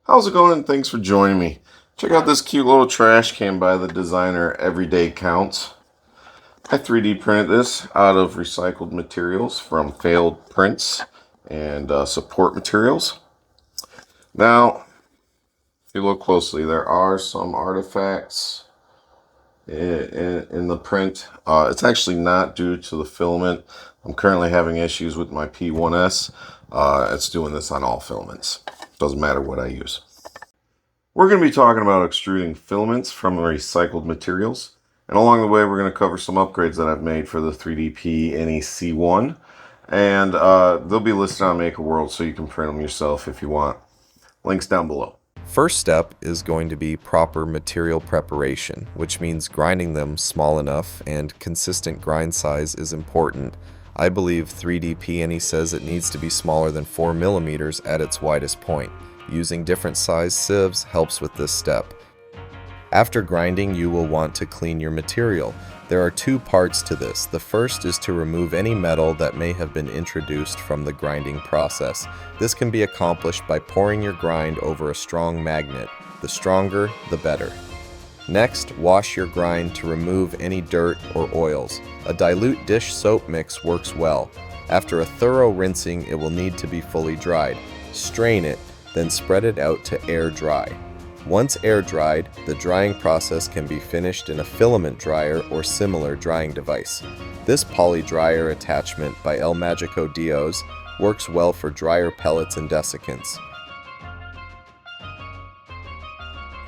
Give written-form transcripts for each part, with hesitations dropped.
How's it going, and thanks for joining me. Check out this cute little trash can by the designer Everyday Counts. I 3D printed this out of recycled materials from failed prints and support materials. Now, if you look closely, there are some artifacts in the print. It's actually not due to the filament. I'm currently having issues with my P1S. It's doing this on all filaments. Doesn't matter what I use. We're going to be talking about extruding filaments from recycled materials. And along the way, we're going to cover some upgrades that I've made for the 3dpany C1. And they'll be listed on MakerWorld, so you can print them yourself if you want. Links down below. First step is going to be proper material preparation, which means grinding them small enough, and consistent grind size is important. I believe 3dpany says it needs to be smaller than 4 millimeters at its widest point. Using different size sieves helps with this step. After grinding, you will want to clean your material. There are two parts to this. The first is to remove any metal that may have been introduced from the grinding process. This can be accomplished by pouring your grind over a strong magnet. The stronger, the better. Next, wash your grind to remove any dirt or oils. A dilute dish soap mix works well. After a thorough rinsing, it will need to be fully dried. Strain it, then spread it out to air dry. Once air dried, the drying process can be finished in a filament dryer or similar drying device. This poly dryer attachment by El Magico Dios works well for dryer pellets and desiccants.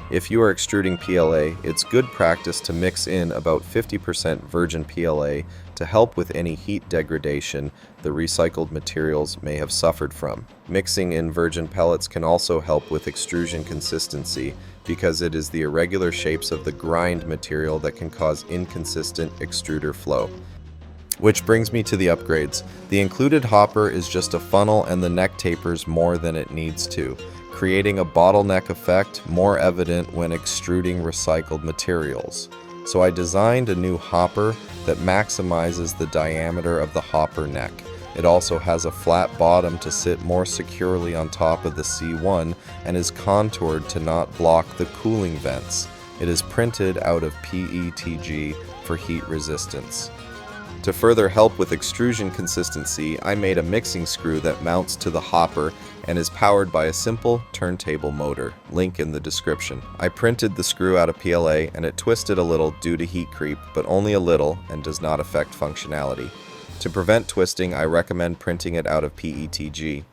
If you are extruding PLA, it's good practice to mix in about 50% virgin PLA to help with any heat degradation the recycled materials may have suffered from. Mixing in virgin pellets can also help with extrusion consistency because it is the irregular shapes of the grind material that can cause inconsistent extruder flow. Which brings me to the upgrades. The included hopper is just a funnel and the neck tapers more than it needs to, creating a bottleneck effect more evident when extruding recycled materials. So I designed a new hopper that maximizes the diameter of the hopper neck. It also has a flat bottom to sit more securely on top of the C1 and is contoured to not block the cooling vents. It is printed out of PETG for heat resistance. To further help with extrusion consistency, I made a mixing screw that mounts to the hopper and is powered by a simple turntable motor. Link in the description. I printed the screw out of PLA and it twisted a little due to heat creep, but only a little and does not affect functionality. To prevent twisting, I recommend printing it out of PETG.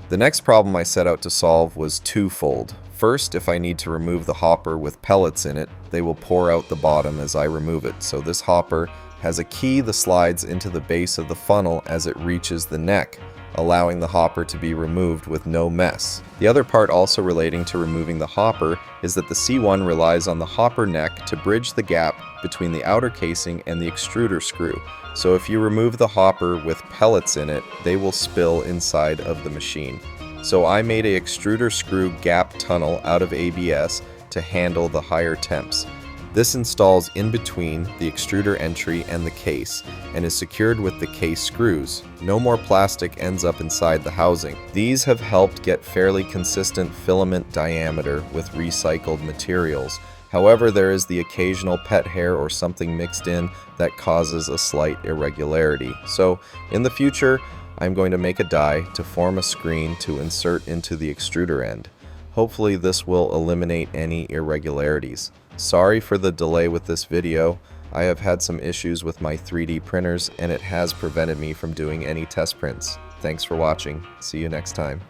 The next problem I set out to solve was twofold. First, if I need to remove the hopper with pellets in it, they will pour out the bottom as I remove it, so this hopper has a key that slides into the base of the funnel as it reaches the neck, allowing the hopper to be removed with no mess. The other part also relating to removing the hopper is that the C1 relies on the hopper neck to bridge the gap between the outer casing and the extruder screw. So if you remove the hopper with pellets in it, they will spill inside of the machine. So I made a extruder screw gap tunnel out of ABS to handle the higher temps. This installs in between the extruder entry and the case and is secured with the case screws. No more plastic ends up inside the housing. These have helped get fairly consistent filament diameter with recycled materials. However, there is the occasional pet hair or something mixed in that causes a slight irregularity. So in the future, I'm going to make a die to form a screen to insert into the extruder end. Hopefully this will eliminate any irregularities. Sorry for the delay with this video. I have had some issues with my 3D printers and it has prevented me from doing any test prints. Thanks for watching. See you next time.